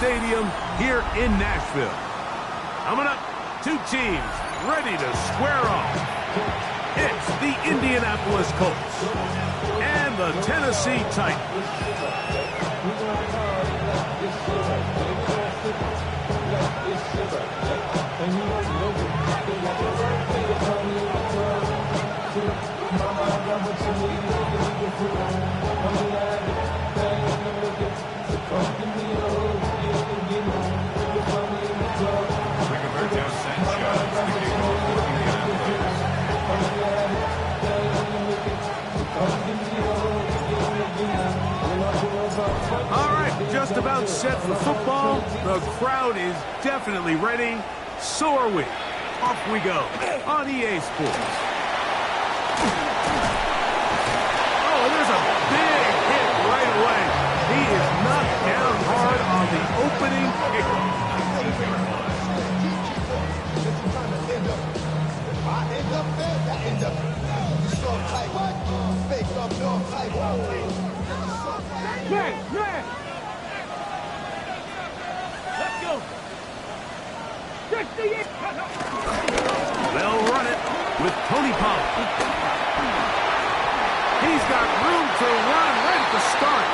Stadium here in Nashville. Coming up, two teams ready to square off. It's the Indianapolis Colts and the Tennessee Titans. All right, just about set for football. The crowd is definitely ready. So are we. Off we go on EA Sports. Oh, there's a big hit right away. He is knocked down hard on the opening kickoff. Let's go. They'll run it with Tony Pollard. He's got room to run right at the start.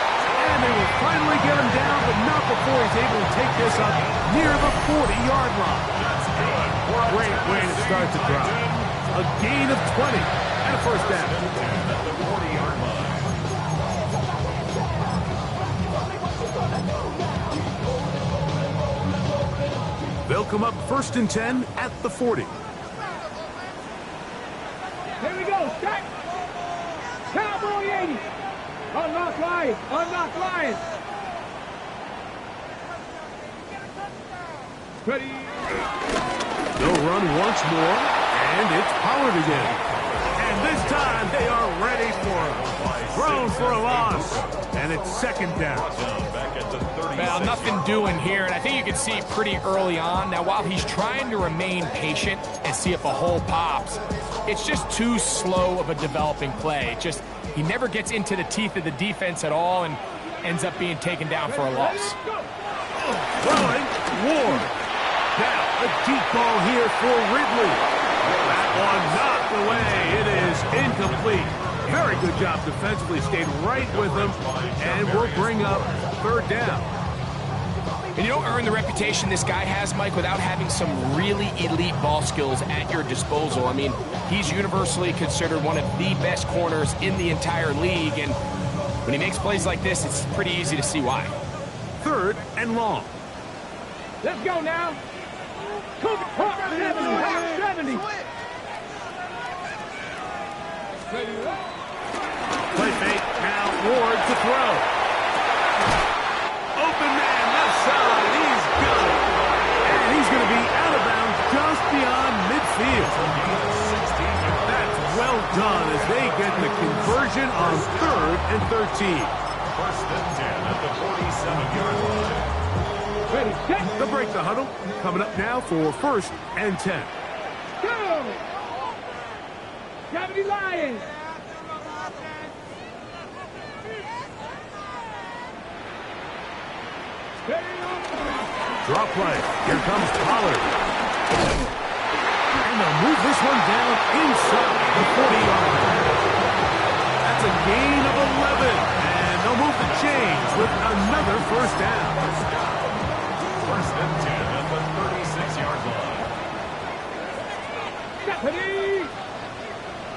And they will finally get him down, but not before he's able to take this up near the 40-yard line. Great way to start the drive. A gain of 20 and a first down. At the 40-yard line. They'll come up 1st and 10 at the 40. Here we go. Start. Cowboy 80. Unlock Lions. Unlock Lions. Ready. They'll run once more, and it's Pollard again. And this time they are ready for him. Thrown for a loss, and it's 2nd down. Well, nothing doing here, and I think you can see pretty early on. Now, while he's trying to remain patient and see if a hole pops, it's just too slow of a developing play. He never gets into the teeth of the defense at all and ends up being taken down for a loss. Throwing, Ward. Now, a deep ball here for Ridley. That one knocked away. It is incomplete. Very good job defensively. Stayed right with him, and will bring up 3rd down. And you don't earn the reputation this guy has, Mike, without having some really elite ball skills at your disposal. I mean, he's universally considered one of the best corners in the entire league, and when he makes plays like this, it's pretty easy to see why. 3rd and long. Let's go now. 70. Play fake. Now Ward to throw. Open man left side. He's good. And he's going to be out of bounds just beyond midfield. That's well done as they get the conversion on 3rd and 13. 1st and 10 at the 47-yard line. Ready, set. They'll break the huddle. Coming up now for 1st and 10. Go. 70 Lions. Draw play. Here comes Pollard. And they'll move this one down inside the 40-yard line. That's a gain of 11. And they'll move the chains with another 1st down. 1st and 10 at the 36-yard line.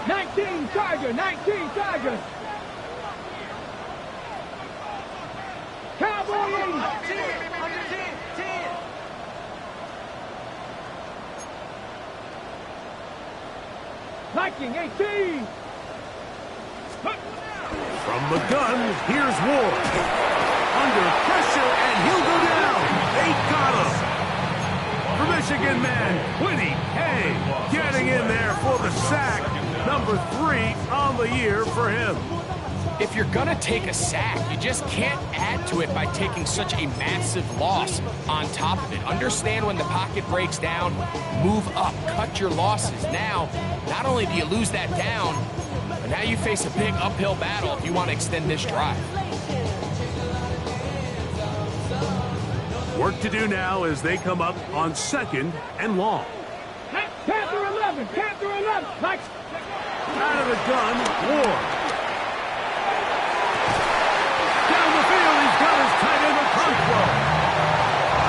19 Charger. 19 Charger. Cowboy 80. Viking 18. From the gun, here's Ward. Under pressure, and he'll go down. They got him. For Michigan man, Quinny Hay getting in there for the sack. Number 3 on the year for him. If you're going to take a sack, you just can't add to it by taking such a massive loss on top of it. Understand when the pocket breaks down, move up, cut your losses. Now, not only do you lose that down, but now you face a big uphill battle if you want to extend this drive. Work to do now as they come up on 2nd and long. Panther 11, Panther 11. Like. Out of the gun, Ward. Down the field, he's got his tight end Okonkwo.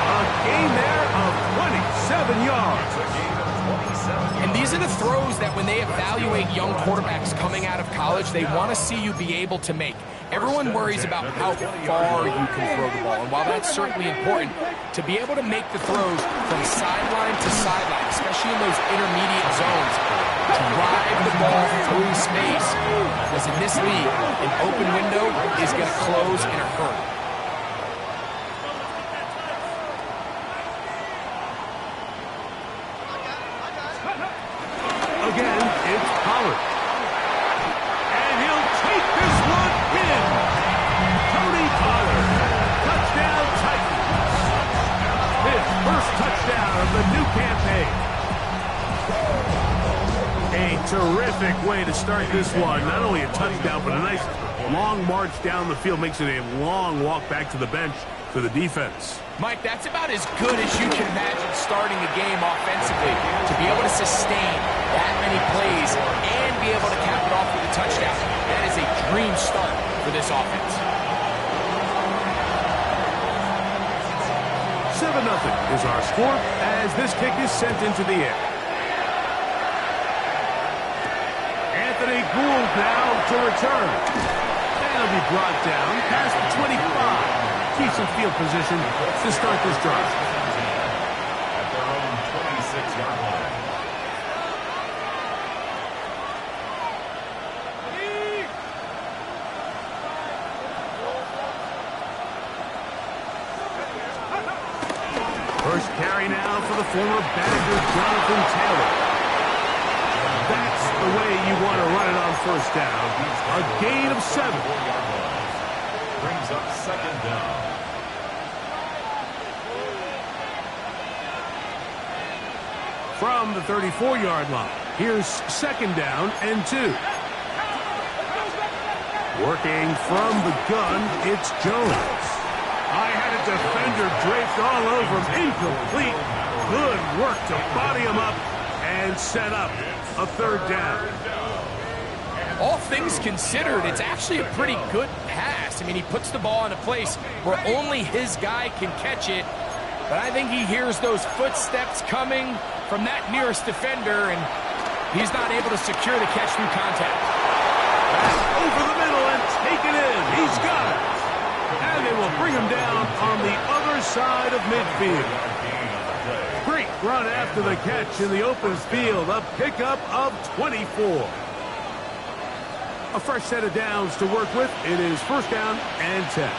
A gain there of 27 yards. And these are the throws that when they evaluate young quarterbacks coming out of college, they want to see you be able to make. Everyone worries about how far you can throw the ball. And while that's certainly important, to be able to make the throws from sideline to sideline, especially in those intermediate zones, to drive the ball through space, because in this league, an open window is going to close in a hurry. Again, it's Pollard. And he'll take this one in. Tony Pollard. Touchdown Titans. His first touchdown of the new campaign. A terrific way to start this one. Not only a touchdown, but a nice long march down the field. Makes it a long walk back to the bench for the defense. Mike, that's about as good as you can imagine starting a game offensively. To be able to sustain that many plays and be able to cap it off with a touchdown. That is a dream start for this offense. 7-0 is our score as this kick is sent into the air. Anthony Gould now to return. And he'll be brought down past the 25. Decent field position to start this drive. At their own 26-yard line. First carry now for the former Badger Jonathan Taylor. That's the way you want to run it on first down. A gain of 7. Brings up 2nd down. From the 34-yard line, here's 2nd down and 2. Working from the gun, it's Jones. I had a defender draped all over him. Incomplete. Good work to body him up and set up a 3rd down. All things considered, it's actually a pretty good pass. I mean, he puts the ball in a place where only his guy can catch it. But I think he hears those footsteps coming from that nearest defender, and he's not able to secure the catch through contact. Back over the middle and take it in. He's got it. And they will bring him down on the other side of midfield. Great run after the catch in the open field. A pickup of 24. A fresh set of downs to work with. It is 1st down and 10.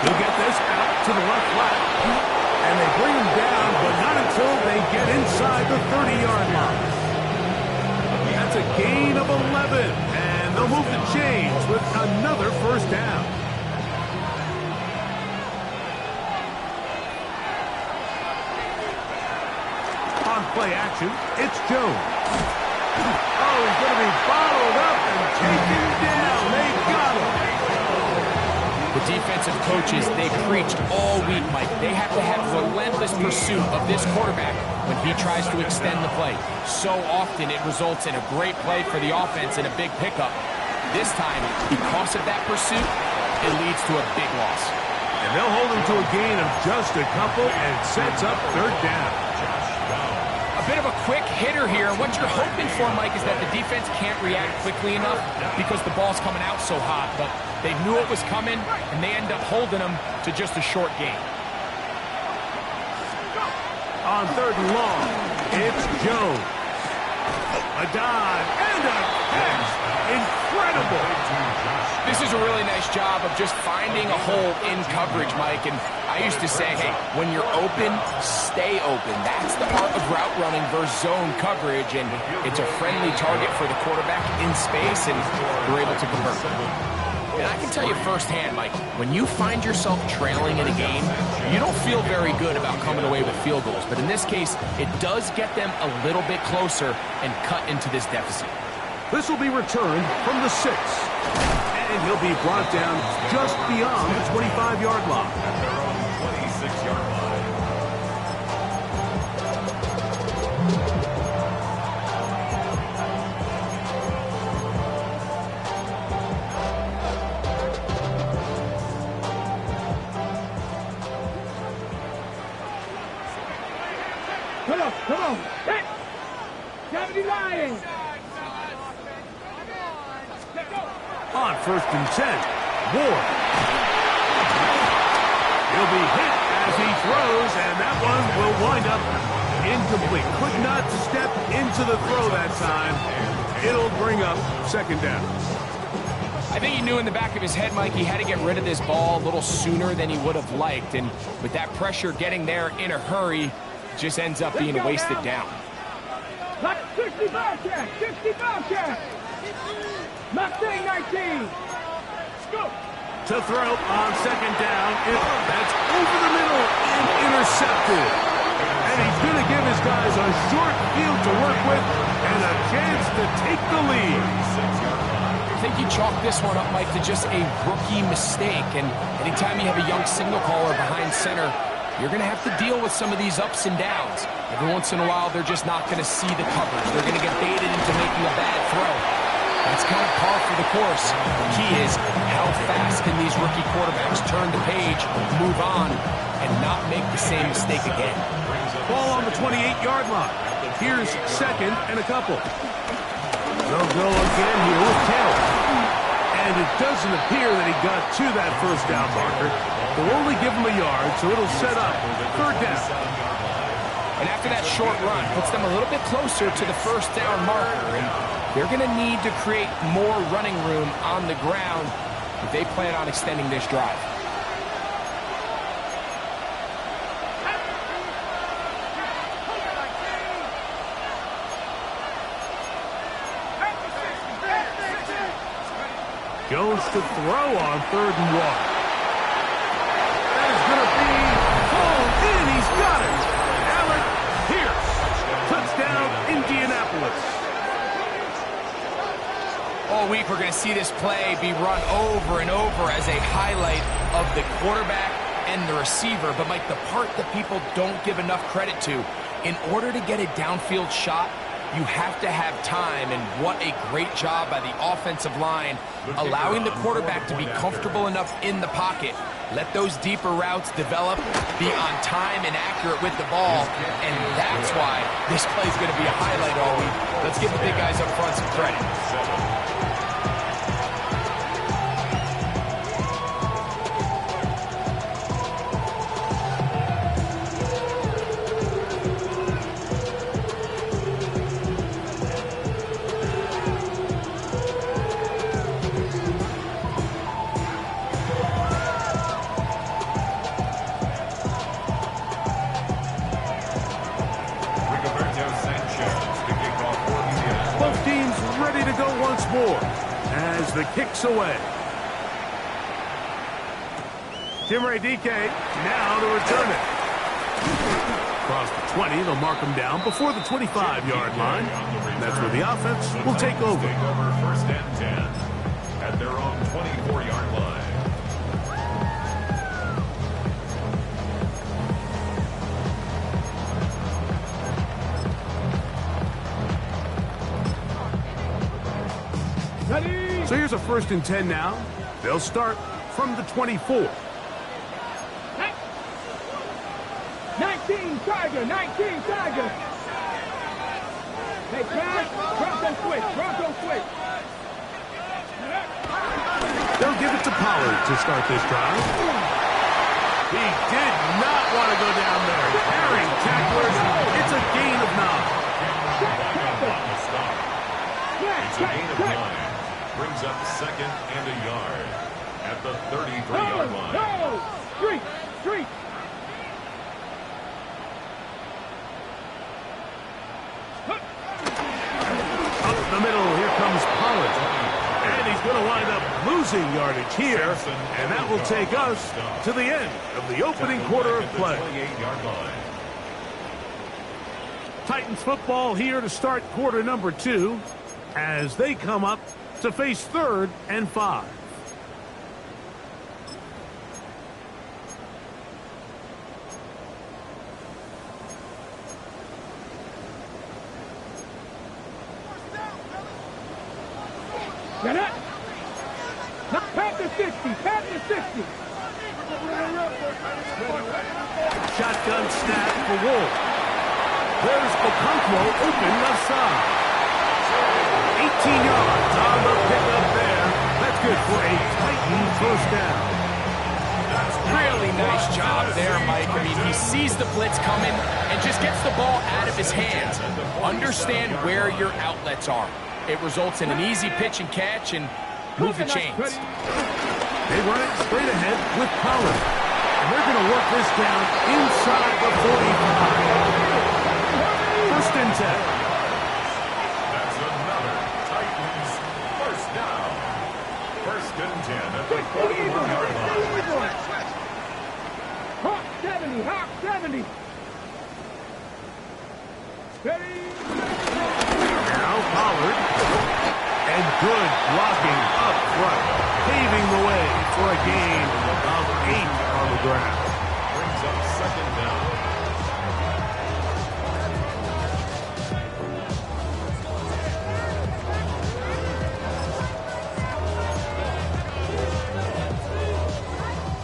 He'll get this out to the left flat. And they bring him down, but not until they get inside the 30-yard line. That's a gain of 11. And they'll move the chains with another 1st down. On play action, it's Jones. Oh, he's going to be followed up and taken down. They got him. The defensive coaches, they preached all week, Mike. They have to have relentless pursuit of this quarterback when he tries to extend the play. So often it results in a great play for the offense and a big pickup. This time, because of that pursuit, it leads to a big loss. And they'll hold him to a gain of just a couple and sets up 3rd down. A bit of a quick hitter here. What you're hoping for, Mike, is that the defense can't react quickly enough because the ball's coming out so hot. But they knew it was coming, and they end up holding them to just a short gain. On 3rd and long, it's Jones. A dive and a catch. Incredible. This is a really nice job of just finding a hole in coverage, Mike. And I used to say, hey, when you're open, stay open. That's the art of route running versus zone coverage. And it's a friendly target for the quarterback in space, and they're able to convert. And I can tell you firsthand, Mike, when you find yourself trailing in a game, you don't feel very good about coming away with field goals. But in this case, it does get them a little bit closer and cut into this deficit. This will be returned from the 6. And he'll be brought down just beyond the 25-yard line. At their own 26-yard line. Come on. Hey! 79. On 1st and 10, Ward. He'll be hit as he throws, and that one will wind up incomplete. Could not step into the throw that time. It'll bring up 2nd down. I think he knew in the back of his head, Mike, he had to get rid of this ball a little sooner than he would have liked. And with that pressure getting there in a hurry, it just ends up being a wasted down. 60 Bobcat! 60 Bobcat! Mustang 19! Go! To throw on 2nd down. That's over the middle and intercepted. And he's going to give his guys a short field to work with and a chance to take the lead. I think you chalk this one up, Mike, to just a rookie mistake. And anytime you have a young signal caller behind center, you're going to have to deal with some of these ups and downs. Every once in a while, they're just not going to see the coverage. They're going to get baited into making a bad throw. That's kind of par for the course. The key is how fast can these rookie quarterbacks turn the page, move on, and not make the same mistake again. Ball on the 28-yard line. Here's 2nd and a couple. They'll go again here with Taylor. And it doesn't appear that he got to that 1st down marker. They'll only give him a yard, so it'll set up 3rd down. And after that short run, puts them a little bit closer to the 1st down marker. And they're going to need to create more running room on the ground if they plan on extending this drive. Jones to throw on 3rd and 1. That is going to be pulled in. He's got it. Alec Pierce. Touchdown, Indianapolis. All week we're going to see this play be run over and over as a highlight of the quarterback and the receiver. But, Mike, the part that people don't give enough credit to, in order to get a downfield shot, you have to have time, and what a great job by the offensive line, allowing the quarterback to be comfortable enough in the pocket, let those deeper routes develop, be on time and accurate with the ball, and that's why this play is going to be a highlight all week. Let's give the big guys up front some credit. Both teams ready to go once more as the kick's away. Timray DK now to return it. Across the 20, they'll mark him down before the 25-yard line. That's where the offense will take over. 1st and 10 at their own 24-yard line. So here's a 1st and 10 now. They'll start from the 24. 19 Tiger, 19 Tiger. Hey, pass, Bronco switch. They'll give it to Pollard to start this drive. He did not want to go down there. Carrying tacklers, it's a gain of 9. It's a gain of 9. Brings up 2nd and a yard at the 33-yard line. No! Street! Up the middle, here comes Pollard. And he's going to wind up losing yardage here. And that will take us to the end of the opening quarter of play. 28-yard line. Titans football here to start quarter number 2 as they come up to face 3rd and 5. Get it. Pat the 60. Pat the 60. Shotgun snap for Wolf. There's Okonkwo open left side. 18 yards on the pickup there. That's good for a Titan first down. Really nice job there, Mike. I mean, he sees the blitz coming and just gets the ball out of his hands. Understand where your outlets are. It results in an easy pitch and catch and move the chains. They run it straight ahead with Pollard. And they're going to work this down inside the 45. First and 10. That's another Titans first down. First and 10 at the 41-yard line. Hawk 70. Hawk 70. Ready. Now Pollard. And good blocking up front, paving the way for a gain of 8 on the ground. Brings up second down.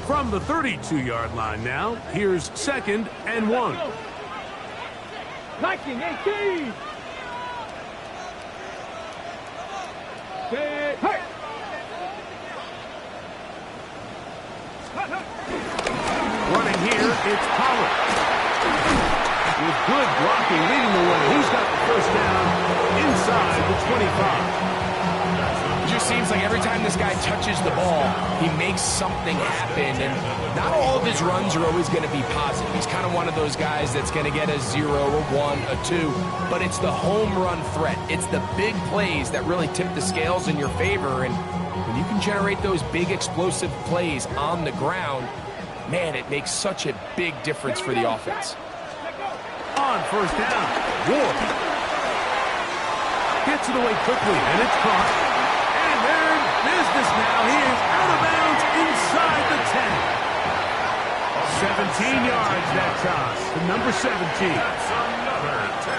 From the 32-yard line now, here's second and 1. Liking 18. Hey! Running here, it's Pollard. With good blocking leading the way. He's got the first down inside the 25. It just seems like every time this guy touches the ball, he makes something happen. And not all of his runs are always going to be positive. He's kind of one of those guys that's going to get a 0, a 1, a 2. But it's the home run threat. It's the big plays that really tip the scales in your favor. And when you can generate those big explosive plays on the ground, man, it makes such a big difference for the offense. On first down, Ward gets it away quickly, and it's caught. And they're in business now. He is out of bounds inside the 10. 17 yards that toss to number 17.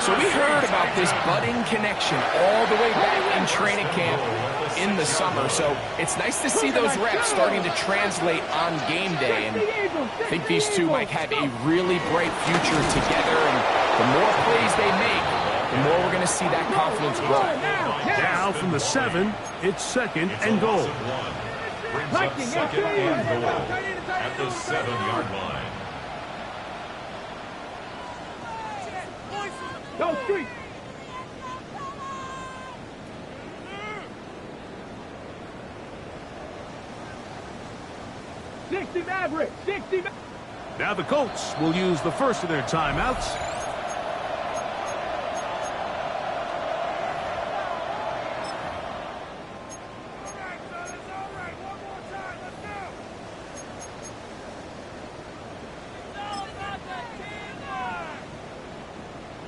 So we heard about this budding connection all the way back in training camp in the summer. So it's nice to see those reps starting to translate on game day. And I think these two might have a really bright future together. And the more plays they make, the more we're going to see that confidence grow. Now from the 7, it's second and goal. Brings up second and goal at the 7-yard line. Go street. Maverick. 60. Now the Colts will use the first of their timeouts.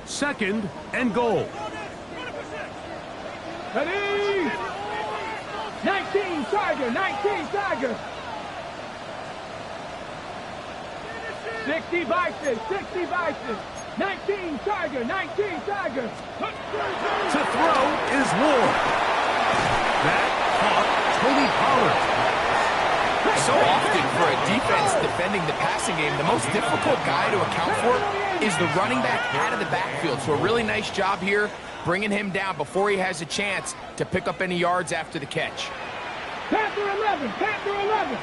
Second and goal. Ready? 19 Tiger, 19 Tiger. 60 Bison, 60 Bison. 19 Tiger, 19 Tiger. To throw is Ward. That caught Tony Pollard. So often for a defense defending the passing game, the most difficult guy to account for is the running back out of the backfield. So a really nice job here bringing him down before he has a chance to pick up any yards after the catch. Panther 11, Panther 11.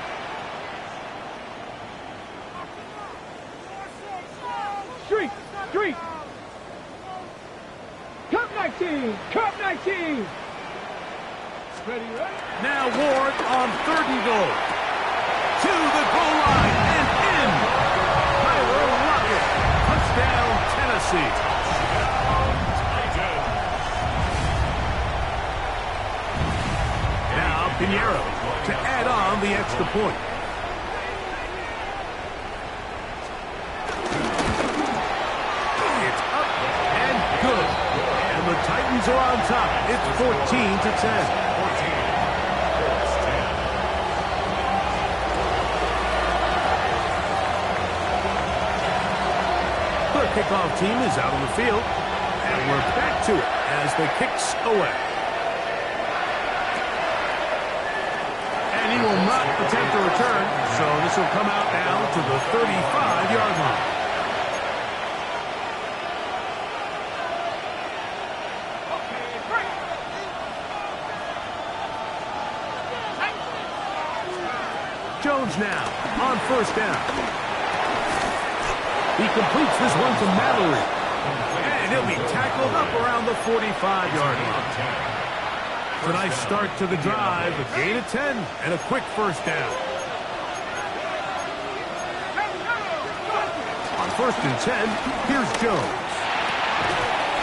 Street, street. Cup 19, Cup 19. Ready, ready? Now Ward on third and goal. To the goal line and in. Tyler Lockett. Touchdown, Tennessee. Now Pinheiro to add on the extra point. It's up and good. And the Titans are on top. It's 14-10. Kickoff team is out on the field, and we're back to it as the kicks away. And he will not attempt a return, so this will come out now to the 35-yard line. Jones now on first down. He completes this one to Mallory. And he'll be tackled up around the 45-yard line. It's a nice start to the drive, a gain of 10, and a quick first down. On first and 10, here's Jones.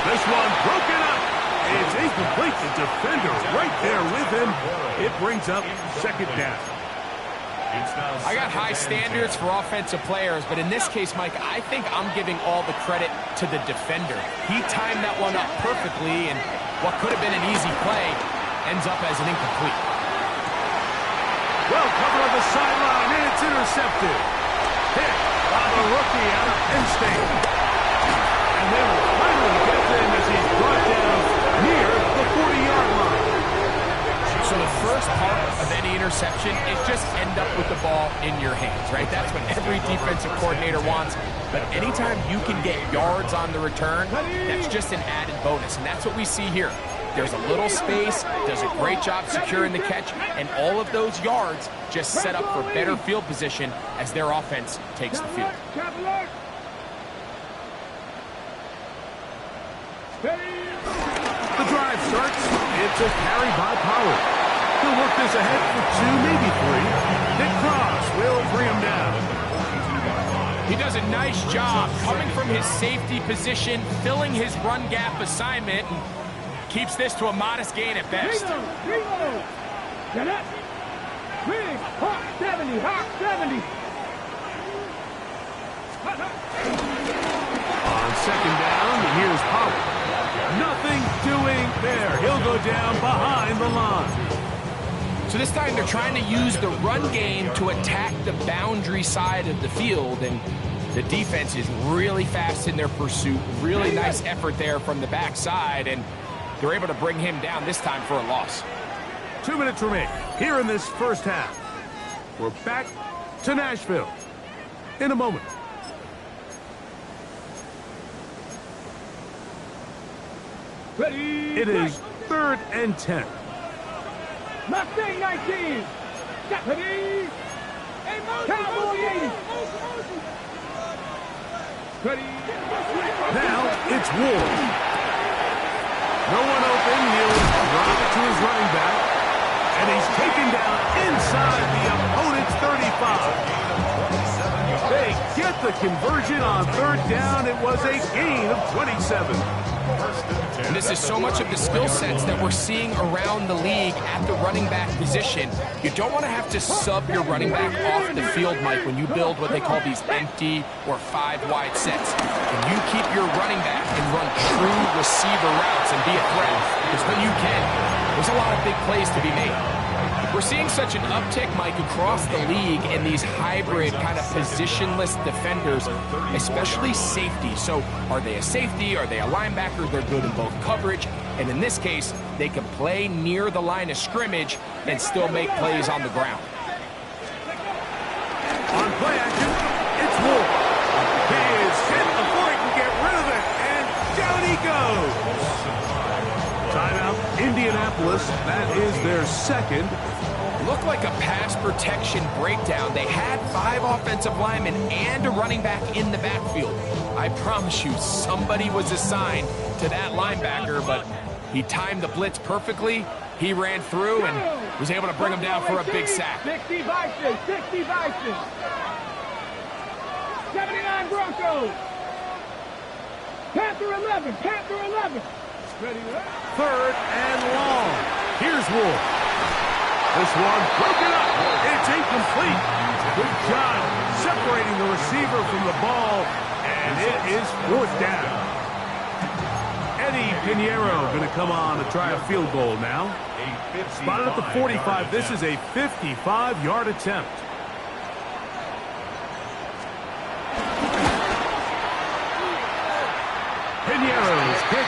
This one broken up. It's incomplete. The defender right there with him. It brings up second down. I got high standards for offensive players, but in this case, Mike, I think I'm giving all the credit to the defender. He timed that one up perfectly, and what could have been an easy play ends up as an incomplete. Well covered on the sideline, and it's intercepted. Hit by the rookie out of Penn State. And they will finally get him as he's brought down near the 40-yard line. So the first part of any interception is just end up with the ball in your hands, right? That's what every defensive coordinator wants. But anytime you can get yards on the return, that's just an added bonus. And that's what we see here. There's a little space, does a great job securing the catch, and all of those yards just set up for better field position as their offense takes the field. The drive starts. It's a carry by Pollard. He'll work this ahead for 2, maybe 3. Nick Cross will bring him down. He does a nice job coming from his safety position, filling his run gap assignment, and keeps this to a modest gain at best. Get up. Big. Hawk 70. Hawk 70. On second down, here's Pollard. Nothing doing there. He'll go down behind the line. So this time they're trying to use the run game to attack the boundary side of the field, and the defense is really fast in their pursuit. Really nice effort there from the backside, and they're able to bring him down this time for a loss. 2 minutes remain here in this first half. We're back to Nashville in a moment. Ready. It is 3rd and 10. Mustang 19. Ready. Cowboy 80. Ready. Now it's Ward. No one open. He'll drop it to his running back. And he's taken down inside the opponent's 35. They get the conversion on 3rd down. It was a gain of 27. And this is so much of the skill sets that we're seeing around the league at the running back position. You don't want to have to sub your running back off the field, Mike, when you build what they call these empty or 5-wide sets. When you keep your running back and run true receiver routes and be a threat, because when you can, there's a lot of big plays to be made. We're seeing such an uptick, Mike, across the league in these hybrid kind of positionless defenders, especially safety. So are they a safety? Are they a linebacker? They're good in both coverage. And in this case, they can play near the line of scrimmage and still make plays on the ground. On play action, it's Ward. He is hit before he can get rid of it. And down he goes. Timeout, Indianapolis. That is their second. Looked like a pass protection breakdown. They had 5 offensive linemen and a running back in the backfield. I promise you, somebody was assigned to that linebacker, but he timed the blitz perfectly. He ran through and was able to bring him down for a big sack. 60 Vikings, 60 Vikings. 79 Broncos. Panther 11, Panther 11. Ready, 3rd and long. Here's Ward. This one broken up. It's incomplete. Good job separating the receiver from the ball, and it is 4th down. Eddie Pinheiro going to come on to try a field goal now. Spotted at the 45. This is a 55-yard attempt. Pinheiro's kick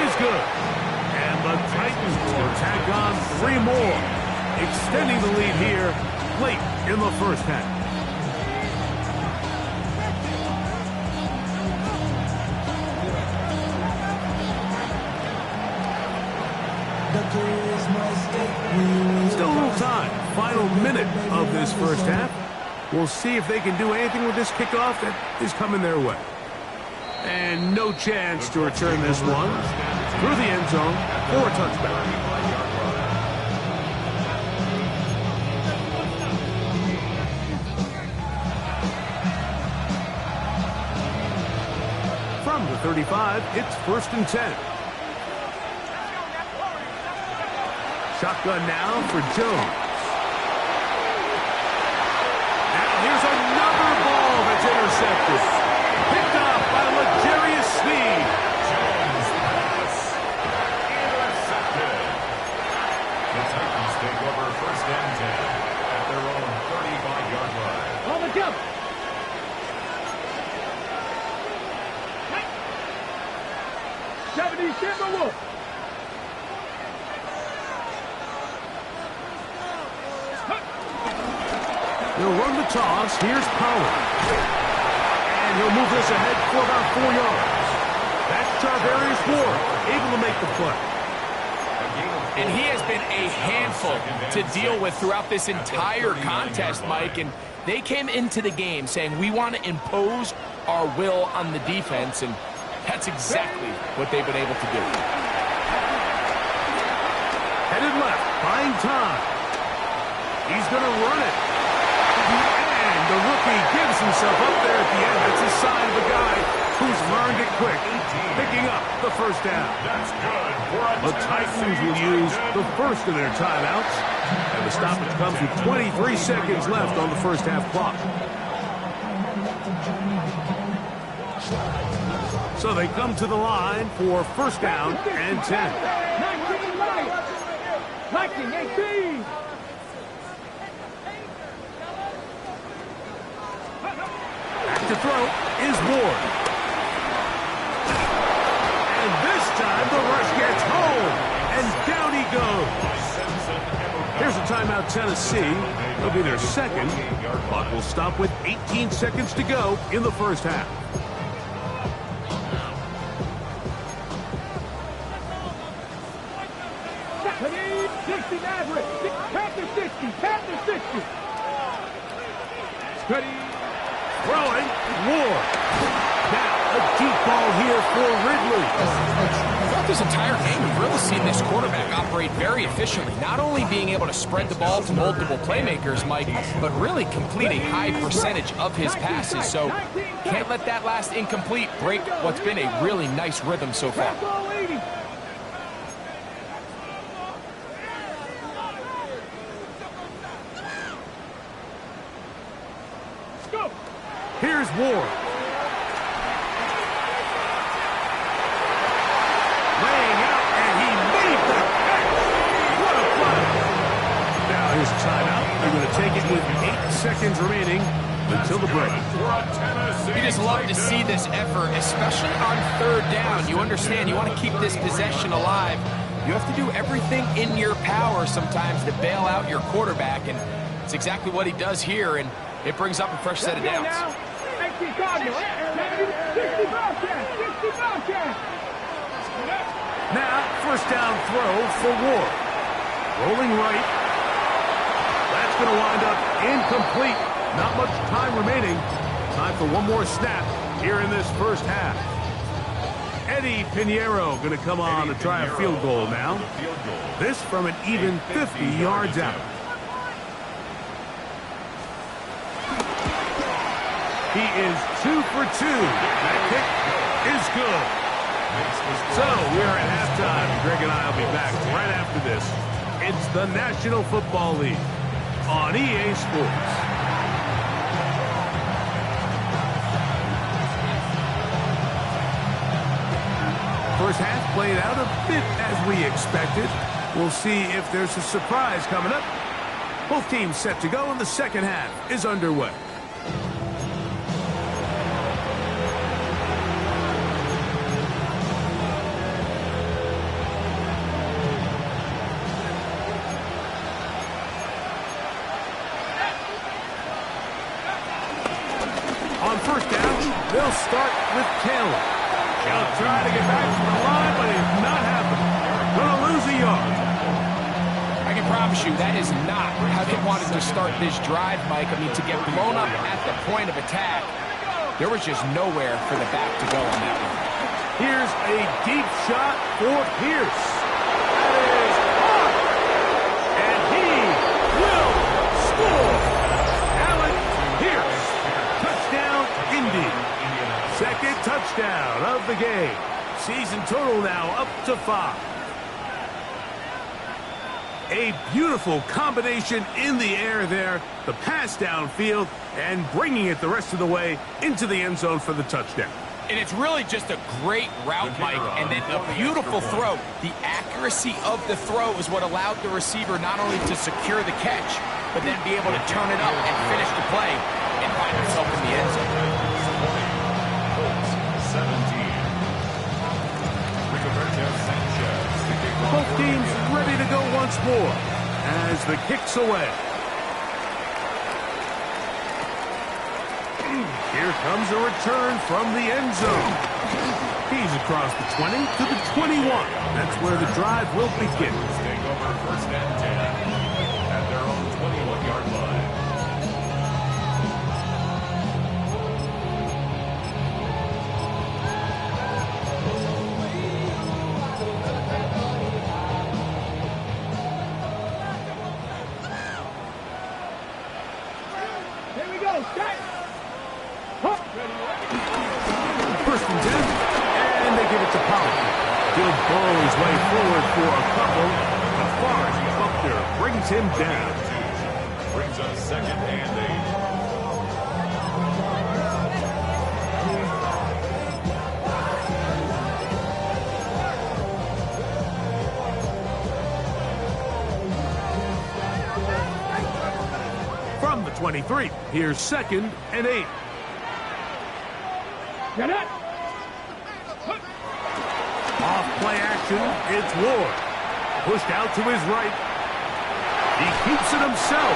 is good. And the Titans will tack on 3 more. A extending the lead here late in the first half. Still a little time. Final minute of this first half. We'll see if they can do anything with this kickoff that is coming their way. And no chance to return this one through the end zone for a touchback. From the 35, it's 1st and 10. Shotgun now for Jones. And here's another ball that's intercepted. Picked up by Legarius Sneed. Jones pass intercepted. The Titans take over 1st and 10 at their own 35-yard line. On the jump. Timberwolves. He'll run the toss. Here's Pollard. And he'll move this ahead for about 4 yards. That's Charvarius Ward, able to make the play. And he has been a handful to deal with throughout this entire contest, Mike. And they came into the game saying, we want to impose our will on the defense. And that's exactly what they've been able to do. Headed left, buying time. He's going to run it. And the rookie gives himself up there at the end. That's a sign of a guy who's learned it quick, picking up the first down. That's good. The Titans will use the first of their timeouts. And the stoppage comes with 23 seconds left on the first half clock. So they come to the line for 1st down and 10. 19 Lions. 19-18. Back to throw is Ward. And this time the rush gets home. And down he goes. Here's a timeout, Tennessee. It'll be their second. Clock will stop with 18 seconds to go in the first half. Panther 60. Panther 60. Ready. Throwing. Ward. Now a deep ball here for Ridley. Throughout this entire game, we've really seen this quarterback operate very efficiently, not only being able to spread the ball to multiple playmakers, Mike, but really complete a high percentage of his passes. So can't let that last incomplete break what's been a really nice rhythm so far. Here's Ward. Laying out, and he made the catch. What a play. Now here's a timeout. They're going to take it with 8 seconds remaining until the break. You just love to see this effort, especially on 3rd down. You understand, you want to keep this possession alive. You have to do everything in your power sometimes to bail out your quarterback, and it's exactly what he does here, and it brings up a fresh set of downs. Now, 1st down throw for Ward. Rolling right. That's going to wind up incomplete. Not much time remaining. Time for one more snap here in this first half. Eddie Pinheiro going to come on to try a field goal now. This from an even 50 yards out. He is 2 for 2. That kick is good. So we're at halftime. Greg and I will be back right after this. It's the National Football League on EA Sports. First half played out a bit as we expected. We'll see if there's a surprise coming up. Both teams set to go, and the second half is underway. first down, they'll start with Taylor. He'll try to get back to the line, but it's not happening. Gonna lose a yard. I can promise you that is not how they wanted to start this drive, Mike. I mean, to get blown up at the point of attack, there was just nowhere for the back to go on that one. Here's a deep shot for Pierce. That is hard. And he will score. Allen Pierce. Touchdown, Indy. Second touchdown of the game. Season total now up to 5. A beautiful combination in the air there. The pass downfield and bringing it the rest of the way into the end zone for the touchdown. And it's really just a great route, Mike, and then a beautiful throw. The accuracy of the throw is what allowed the receiver not only to secure the catch, but then be able to turn it up and finish the play and find himself in the end zone. Colts 17. Both teams ready to go once more as the kick's away. Here comes a return from the end zone. He's across the 20 to the 21. That's where the drive will begin. Take over first and 10 at their own 21-yard line. Here we go. Set. Huh. First and 10, and they give it to Pollard. He'll burrow his way forward for a couple, but Forrest Buckner brings him down. Brings up second and 8. From the 23, here's second and 8. Get it. Off play action, it's Ward. Pushed out to his right. He keeps it himself.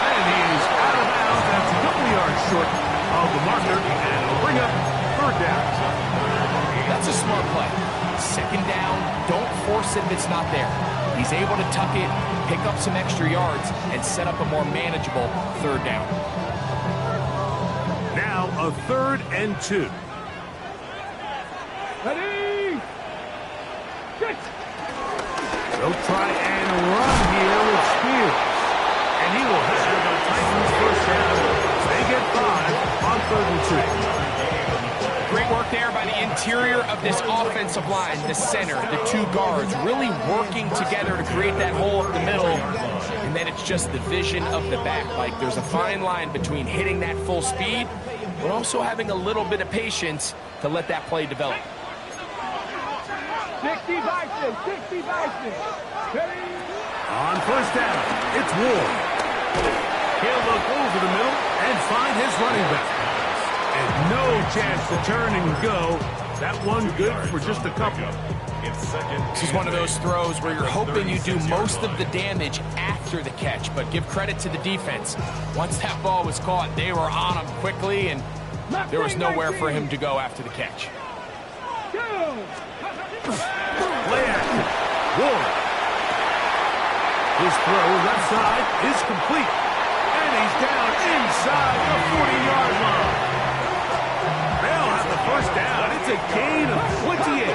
And he's out of bounds. That's a couple yards short of the marker. And it'll bring up third down. That's a smart play. Second down, don't force it if it's not there. He's able to tuck it, pick up some extra yards, and set up a more manageable third down. Now a 3rd and 2. Ready. Set. They'll try and run here with Spears. And he will have the Titans first down. They get 5 on 3rd and 2. Great work there by the interior of this offensive line, the center, the 2 guards, really working together to create that hole up the middle. And then it's just the vision of the back. Like there's a fine line between hitting that full speed, but also having a little bit of patience to let that play develop. 60 Bison. 60 Bison. Ready. On first down, it's Ward. He'll look over the middle and find his running back. And no chance to turn and go. That one good for just a couple. This is one of those throws where you're hoping you do most of the damage after the catch, but give credit to the defense. Once that ball was caught, they were on him quickly, and there was nowhere for him to go after the catch. Play action. Ward. His throw left side is complete. And he's down inside the 40-yard line. They'll have the first down. It's a gain of 28.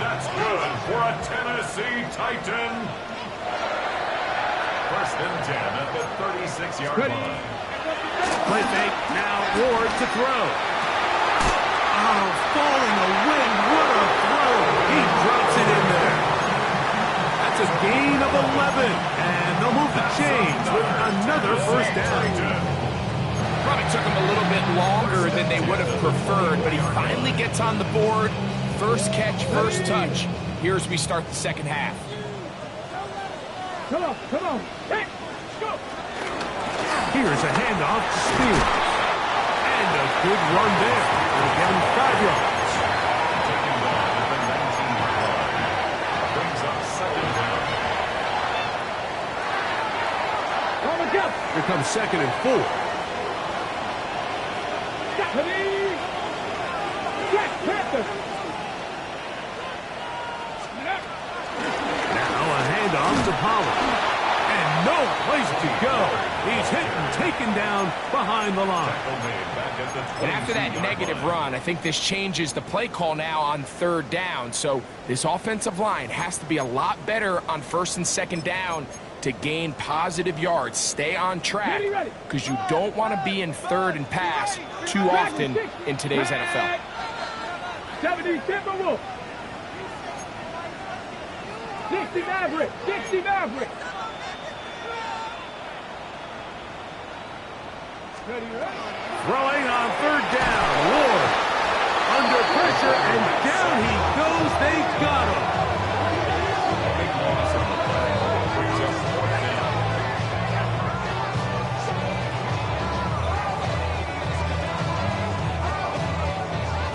That's good for a Tennessee Titan. First and 10 at the 36-yard line. Play fake. Now Ward to throw. Oh, falling away. What a throw. He drops it in there. That's a gain of 11. And they'll move the chains with another first down. Probably took him a little bit longer than they would have preferred, but he finally gets on the board. First catch, first touch. Here's we start the second half. Come on. Come on. Hey, go. Here's a handoff to Spears. And a good run there. It'll get him 5 yards. Taking off at the 19-yard line. Brings up second down. On the jump. Here comes second and 4. Ready? Jack Panther. Now a handoff to Pollard. And no place to go. He's hit and taken down behind the line. And after that negative run, I think this changes the play call now on 3rd down. So this offensive line has to be a lot better on 1st and 2nd down to gain positive yards. Stay on track because you don't want to be in 3rd and pass too often in today's NFL. 70 Timberwolves. 60 Maverick. 60 Maverick. Throwing on 3rd down. Ward under pressure, and down he goes. They got him.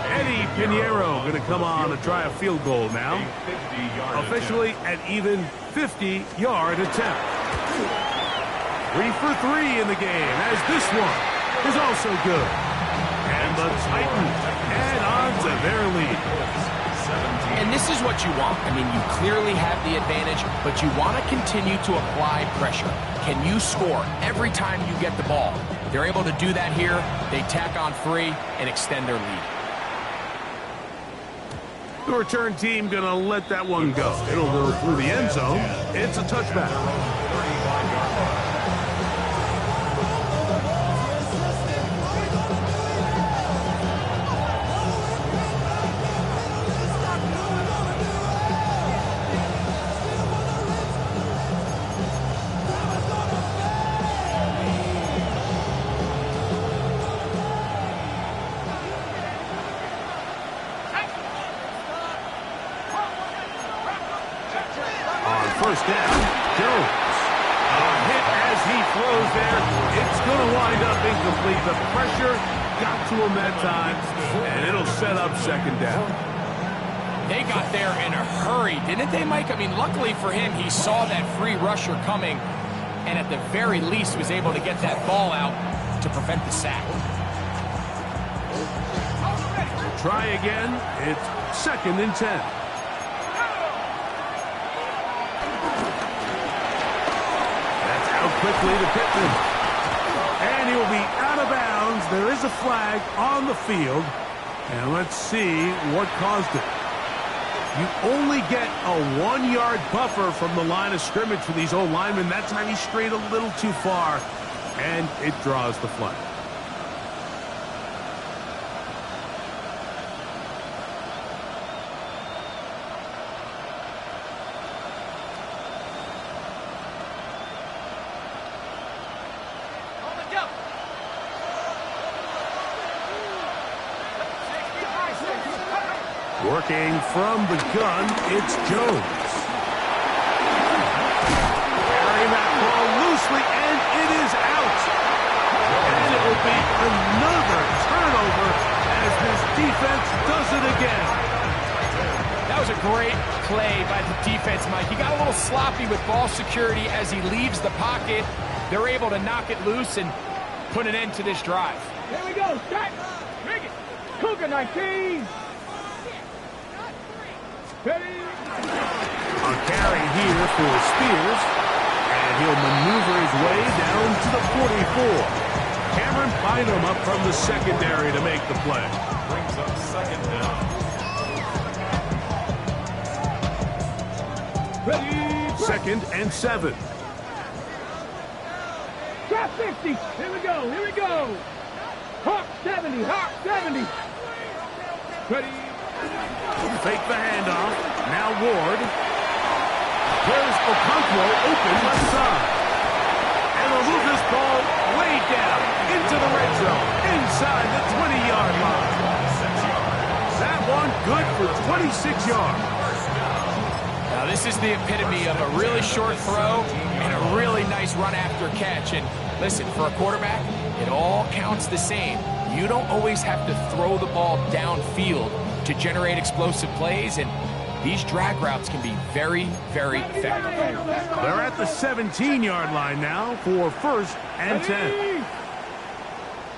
Eddie Pinheiro going to come on to try a field goal now. Officially an even 50-yard attempt. 3 for 3 in the game, as this one is also good. And the Titans add on to their lead. And this is what you want. I mean, you clearly have the advantage, but you want to continue to apply pressure. Can you score every time you get the ball? They're able to do that here. They tack on 3 and extend their lead. The return team going to let that one go. It'll go through the end zone. It's a touchback. First down, Jones. A hit as he throws there. It's going to wind up incomplete. The pressure got to him that time, and it'll set up 2nd down. They got there in a hurry, didn't they, Mike? I mean, luckily for him, he saw that free rusher coming, and at the very least was able to get that ball out to prevent the sack. Try again. It's 2nd and 10. Quickly to Pittman. And he will be out of bounds. There is a flag on the field. And let's see what caused it. You only get a 1-yard buffer from the line of scrimmage for these old linemen. That time he strayed a little too far. And it draws the flag. Working from the gun, it's Jones. Carrying that ball loosely, and it is out. And it will be another turnover as this defense does it again. That was a great play by the defense, Mike. He got a little sloppy with ball security as he leaves the pocket. They're able to knock it loose and put an end to this drive. Here we go. Strike. Bring it. Cougar 19. Ready? A carry here for Spears, and he'll maneuver his way down to the 44. Cameron Bynum up from the secondary to make the play. Brings up 2nd down. Ready? 2nd and 7. Trap 50. Here we go. Here we go. Hawk 70. Hawk 70. Ready? Fake the handoff. Now Ward. There's Okonkwo open left side. And they'll move this ball way down into the red zone, inside the 20-yard line. That one good for 26 yards. Now this is the epitome of a really short throw and a really nice run after catch. And listen, for a quarterback, it all counts the same. You don't always have to throw the ball downfield to generate explosive plays, and these drag routes can be very, very effective. They're at the 17-yard line now for 1st and 10.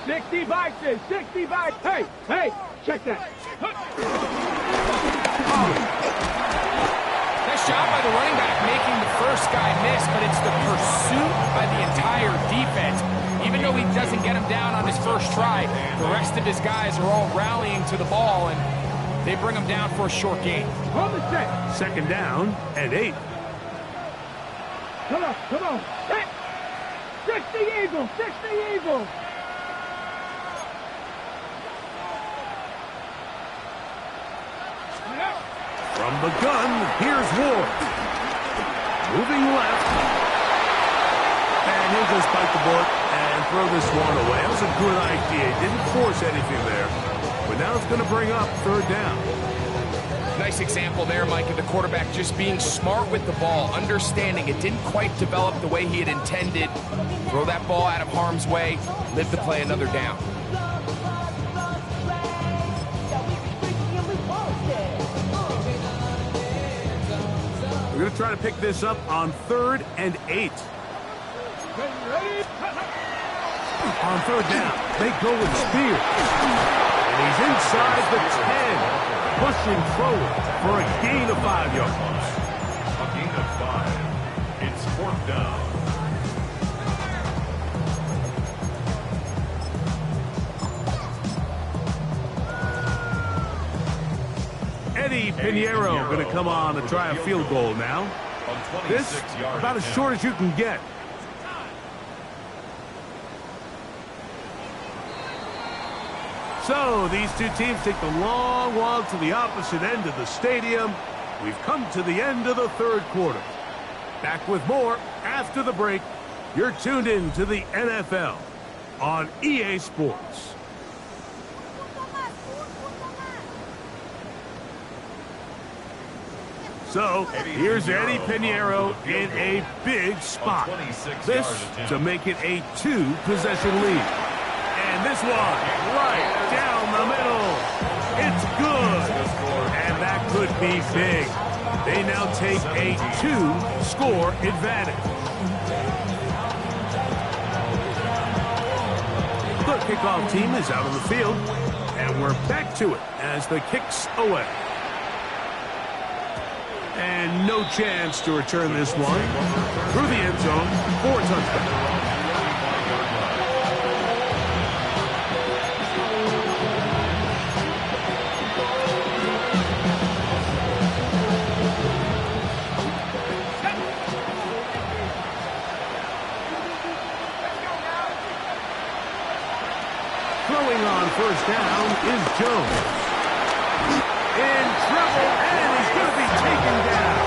60 boxes, 60 boxes. Hey, hey, check that. Nice job by the running back making the first guy miss, but it's the pursuit by the entire defense. Even though he doesn't get him down on his first try, the rest of his guys are all rallying to the ball, and they bring him down for a short gain. Hold the set. Second down and 8. Come on, come on. Set. 60 Eagles, 60 Eagles. From the gun, here's Ward. Moving left. And he'll just bite the bullet and throw this one away. That was a good idea. He didn't force anything there. But now it's going to bring up third down. Nice example there, Mike, of the quarterback just being smart with the ball, understanding it didn't quite develop the way he had intended. Throw that ball out of harm's way, live to play another down. We're going to try to pick this up on 3rd and 8. On third down, they go with Spears. And he's inside the 10, pushing forward for a gain of 5 yards. A gain of 5. It's 4th down. Eddie Pinheiro going to come on to try a field goal now. This about as short as you can get. So these two teams take the long walk to the opposite end of the stadium. We've come to the end of the third quarter. Back with more after the break. You're tuned in to the NFL on EA Sports. So, here's Eddie Pinheiro in a big spot. This to make it a 2-possession lead. And this one, right down the middle. It's good. And that could be big. They now take a 2-score advantage. The kickoff team is out on the field. And we're back to it as the kick's away. And no chance to return this one through the end zone for a touchdown. Throwing on first down is Jones. In trouble, and he's going to be taken down.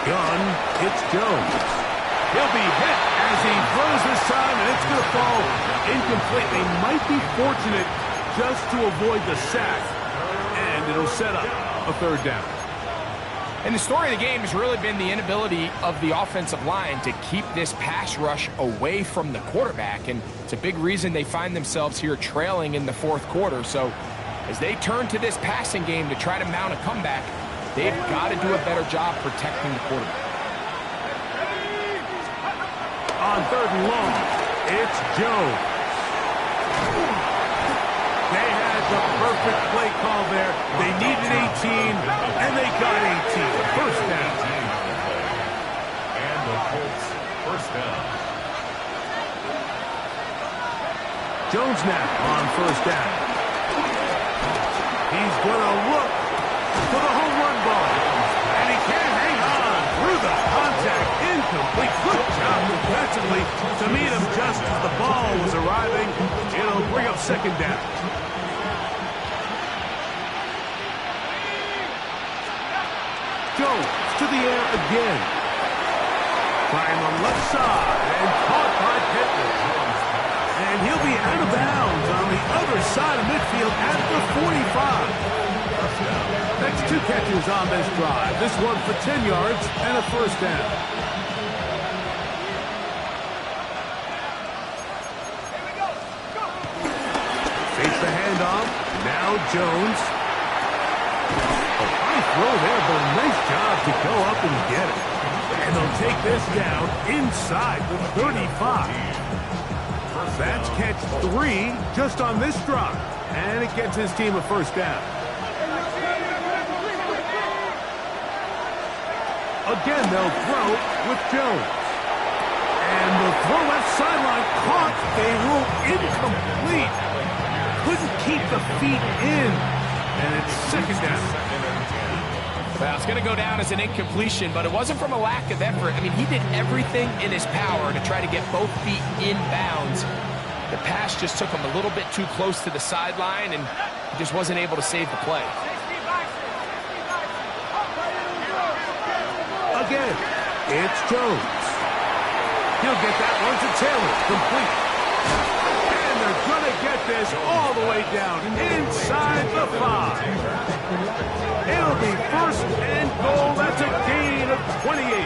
Gun, it's Jones. He'll be hit as he throws this time, and it's going to fall incomplete. They might be fortunate just to avoid the sack, and it'll set up a third down. And the story of the game has really been the inability of the offensive line to keep this pass rush away from the quarterback. And it's a big reason they find themselves here trailing in the fourth quarter. So as they turn to this passing game to try to mount a comeback, they've got to do a better job protecting the quarterback. On third and long, it's Jones. They had the perfect play call there. They needed 18, and they got 18. First down. And the Colts first down. Jones now on first down. He's going to look for the home run ball. And he can't hang on through the contact. Incomplete. Good job defensively to meet him just as the ball was arriving. It'll bring up second down. Jones to the air again. Trying on left side and caught by Pittman. And he'll be out of bounds on the other side of midfield at the 45. That's 2 catches on this drive. This one for 10 yards and a first down. Fakes the handoff. Now Jones. A high throw there, but a nice job to go up and get it. And they'll take this down inside the 35. That's catch 3 just on this drive. And it gets his team a first down. Again, they'll throw with Jones. And the throw left sideline caught. They rule incomplete. Couldn't keep the feet in. And it's second down. Well, it's going to go down as an incompletion, but it wasn't from a lack of effort. I mean, he did everything in his power to try to get both feet in bounds. The pass just took him a little bit too close to the sideline, and he just wasn't able to save the play. Again, it's Jones. He'll get that one to Taylor, complete. And they're going to get this all the way down inside the 5. It'll be first and goal. That's a gain of 28.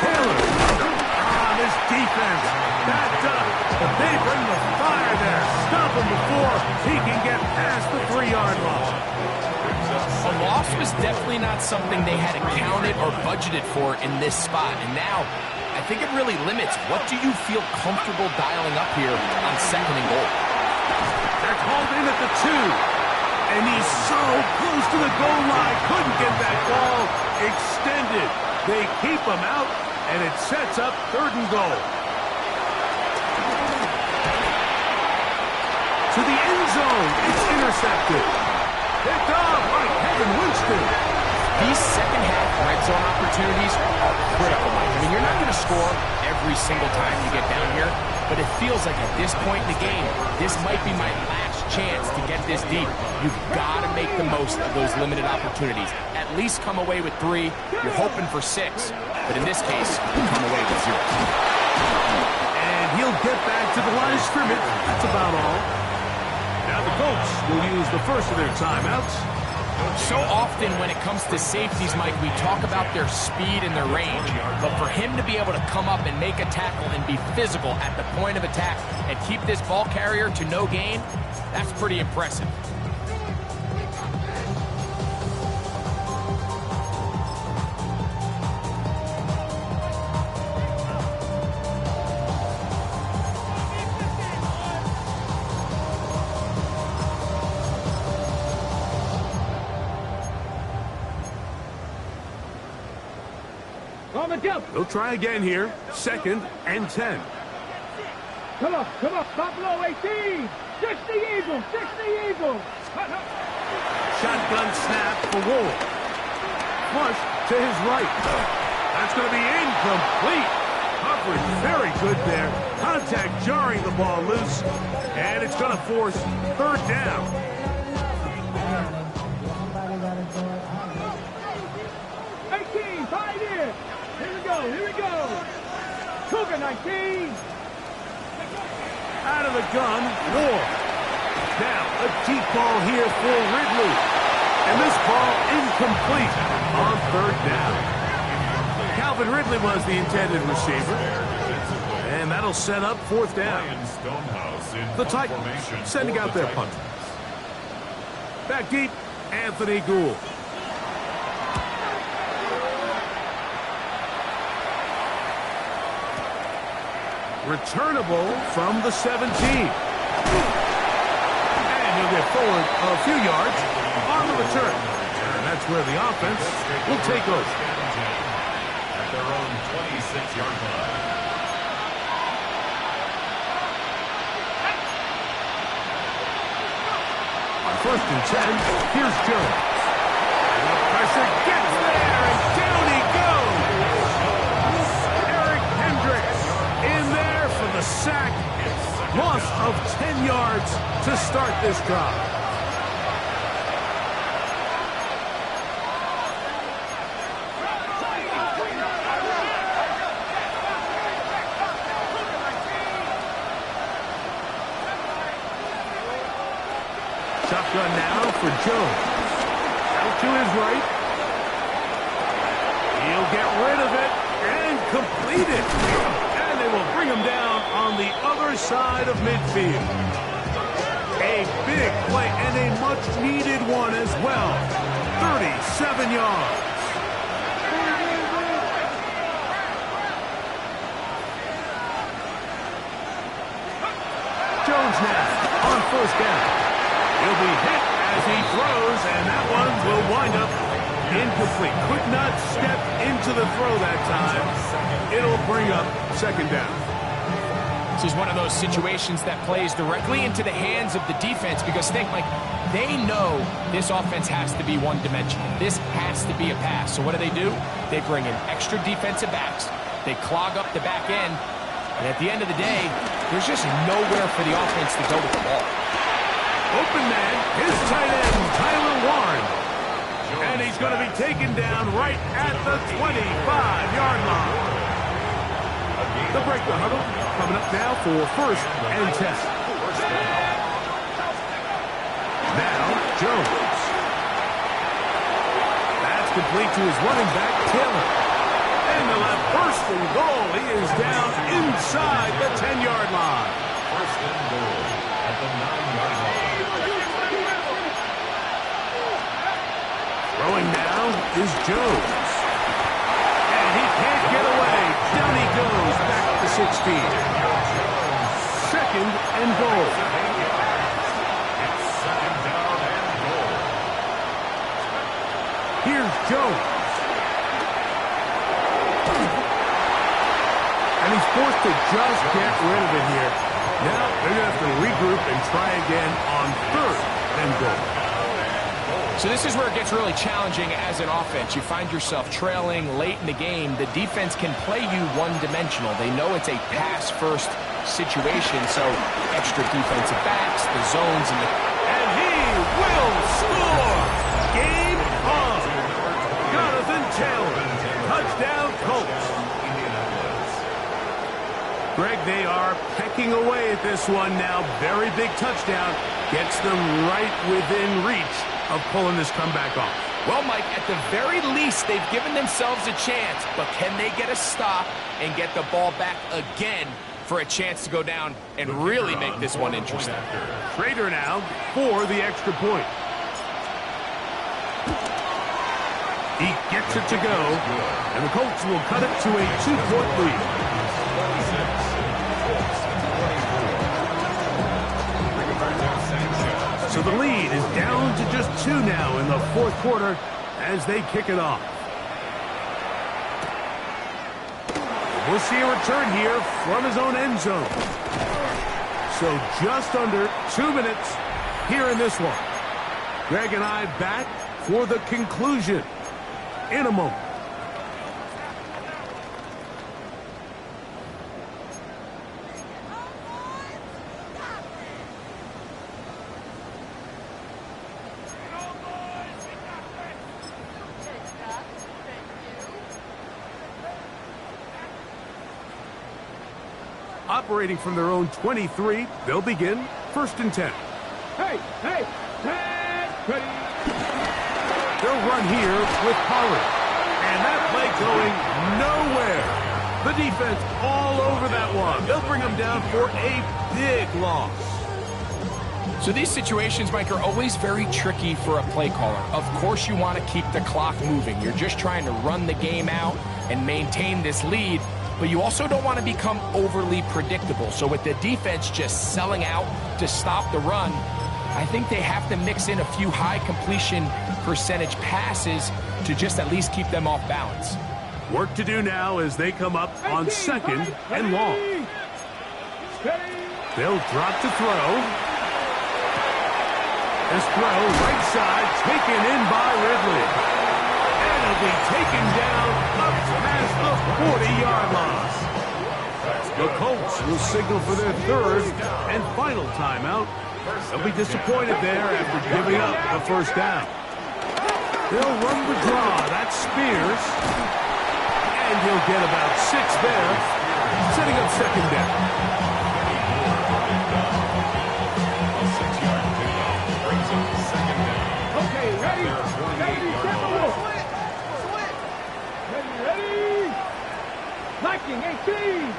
Taylor on his defense. Backed up. They bring the fire there. Stop him before he can get past the 3-yard line. A loss was definitely not something they had accounted or budgeted for in this spot. And now, I think it really limits what do you feel comfortable dialing up here on second and goal. They're called in at the 2. And he's so close to the goal line. Couldn't get that ball extended. They keep him out, and it sets up third and goal. To the end zone. It's intercepted. Picked off by Kevin Winston. These second-half red zone opportunities are critical, Mike. I mean, you're not going to score every single time you get down here, but it feels like at this point in the game, this might be my last chance to get this deep. You've got to make the most of those limited opportunities. At least come away with 3. You're hoping for 6, but in this case, you come away with 0. And he'll get back to the line of scrimmage. That's about all. Now the Colts will use the first of their timeouts. So often when it comes to safeties, Mike, we talk about their speed and their range. But for him to be able to come up and make a tackle and be physical at the point of attack and keep this ball carrier to no gain, that's pretty impressive. They'll try again here. Second and 10. Come on. Buffalo 18. 60 Eagles. Shotgun snap for Wolf. Flush to his right. That's going to be incomplete. Coverage very good there. Contact jarring the ball loose. And it's going to force third down. Here we go. Cougar 19. Out of the gun, Ward. Now a deep ball here for Ridley. And this ball incomplete on third down. Calvin Ridley was the intended receiver. And that'll set up fourth down. The Titans sending out their punter. Back deep, Anthony Gould. Returnable from the 17. And he'll get forward a few yards on the return. And that's where the offense will take over. At their own 26-yard line. On first and 10, here's Jones. And the pressure gets there, and down he goes. Eric Hendricks in there for the sack. Loss of 10 yards to start this drive. Shotgun now for Jones. Out to his right. He'll get rid of it and complete it. And they will bring him down on the other side of midfield. A big play and a much-needed one as well. 37 yards. Jones now on first down. He'll be hit as he throws, and that one will wind up incomplete. Could not step into the throw that time. It'll bring up second down. This is one of those situations that plays directly into the hands of the defense because think, like, they know this offense has to be one-dimensional. This has to be a pass. So what do? They bring in extra defensive backs. They clog up the back end. And at the end of the day, there's just nowhere for the offense to go with the ball. Open man, his tight end, Tyler Warren. And he's going to be taken down right at the 25-yard line. The break the huddle coming up now for first and 10. Now, Jones. That's complete to his running back, Taylor. And they'll have first and goal. He is down inside the 10-yard line. First and goal at the 9-yard line. Throwing now is Jones. And he can't get away. Down he goes back to 16. Second and goal. Second down and goal. Here's Jones. And he's forced to just get rid of it here. Now they're going to have to regroup and try again on third and goal. So this is where it gets really challenging as an offense. You find yourself trailing late in the game. The defense can play you one-dimensional. They know it's a pass-first situation, so extra defensive backs, the zones, and he will score! Game on! Jonathan Taylor, touchdown Colts. Greg, they are pecking away at this one now. Very big touchdown. Gets them right within reach of pulling this comeback off. Well, Mike, at the very least, they've given themselves a chance, but can they get a stop and get the ball back again for a chance to go down and really make this one interesting? Schrader now for the extra point. He gets it to go, and the Colts will cut it to a 2-point lead. So the lead is down to just 2 now in the fourth quarter as they kick it off. We'll see a return here from his own end zone. So just under 2 minutes here in this one. Greg and I back for the conclusion in a moment. Operating from their own 23, they'll begin first and 10. Hey, ready. They'll run here with Pollard. And that play going nowhere. The defense all over that one. They'll bring them down for a big loss. So these situations, Mike, are always very tricky for a play caller. Of course you want to keep the clock moving. You're just trying to run the game out and maintain this lead. But you also don't want to become overly predictable. So with the defense just selling out to stop the run, I think they have to mix in a few high completion percentage passes to just at least keep them off balance. Work to do now as they come up on second and long. They'll drop to throw. This throw right side taken in by Ridley. And it'll be taken down up past the 40-yard line. The Colts will signal for their third and final timeout. They'll be disappointed there after giving up the first down. They'll run the draw. That's Spears. And he'll get about 6 there, setting up second down. Okay, ready, ready. Liking 18.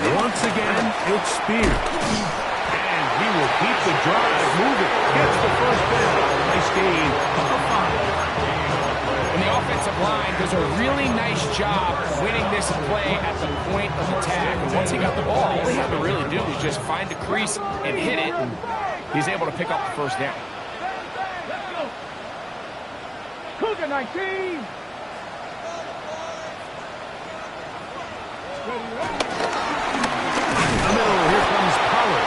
Once again, it's Spears. And he will keep the drive moving. Gets the first down. Nice gain of 5. And the offensive line does a really nice job winning this play at the point of attack. And once he got the ball, all he had to really do was just find a crease and hit it. And he's able to pick up the first down. Let's go. Cougar 19. In the middle, here comes Pollard.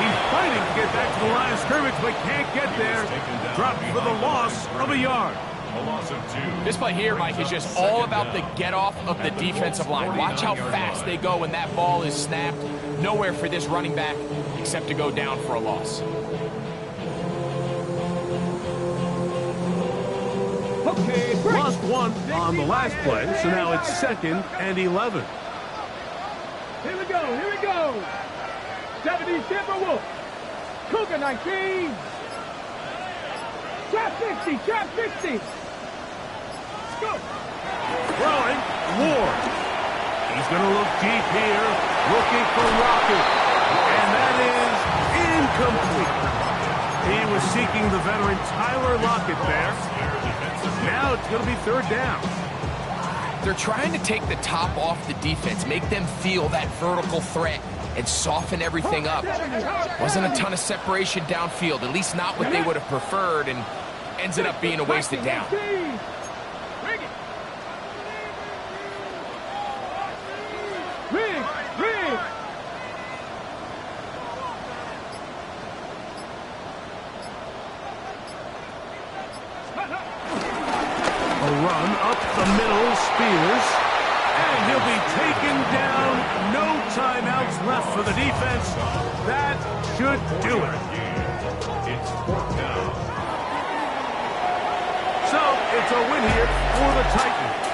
He's fighting to get back to the line of scrimmage, but can't get there. Dropped for the loss of a yard. A loss of 2. This play here, Mike, is just all about the get-off of the defensive line. Watch how fast they go when that ball is snapped. Nowhere for this running back except to go down for a loss. Okay, Lost 1 on the last play, so now it's 2nd and 11. Here we go, here we go. 70 Timberwolves. Cougar 19. Trap 60, trap 60. Go. Throwing, Ward. He's going to look deep here, looking for Rocket. And that is incomplete. He was seeking the veteran Tyler Lockett there. Now it's going to be 3rd down. They're trying to take the top off the defense, make them feel that vertical threat, and soften everything up. Wasn't a ton of separation downfield, at least not what they would have preferred, and ends up being a wasted down. Rig. A run up the middle, Spears. And he'll be taken down. No timeouts left for the defense. That should do it. It's 4th down. So it's a win here for the Titans.